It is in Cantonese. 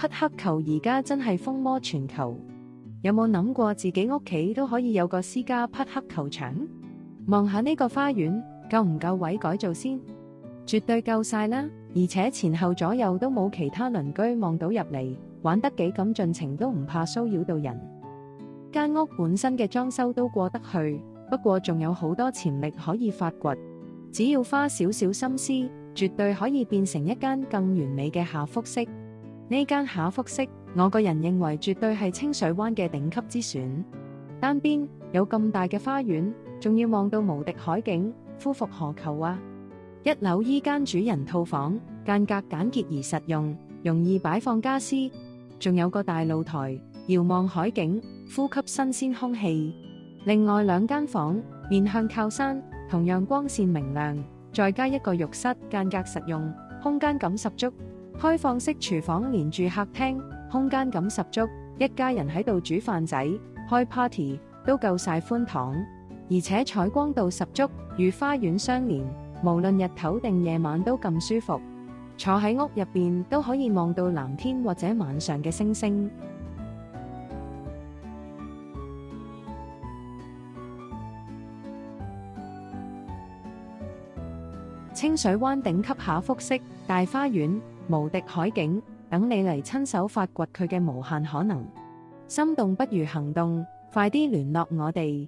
匹克球而家真係風靡全球，有冇諗過自己屋企都可以有個私家匹克球場？望下呢個花園，夠唔夠位改造先？絕對夠晒啦，而且前後左右都冇其他鄰居望到入嚟，玩得幾咁盡情都唔怕騷擾到人。間屋本身嘅裝修都過得去，不過仲有好多潛力可以發掘，只要花少少心思，絕對可以變成一間更完美嘅下複式。呢間下複式，我個人認為絕對係清水灣嘅頂級之選。單邊有咁大嘅花園，仲要望到無敵海景，夫復何求啊！一樓依間主人套房，間隔簡潔而實用，容易擺放家私，仲有個大露台，遙望海景，呼吸新鮮空氣。另外兩間房面向靠山，同樣光線明亮，再加一個浴室，間隔實用，空間感十足。開放式廚房連住客廳，空間感十足，一家人喺度煮飯仔、開 party 都夠晒寬敞，而且採光度十足，與花園相連，無論日頭定夜晚都咁舒服。坐喺屋入邊都可以望到藍天或者晚上嘅星星。清水灣頂級下複式大花園，無敵海景，等你嚟親手發掘佢嘅無限可能。心動不如行動，快啲聯絡我哋。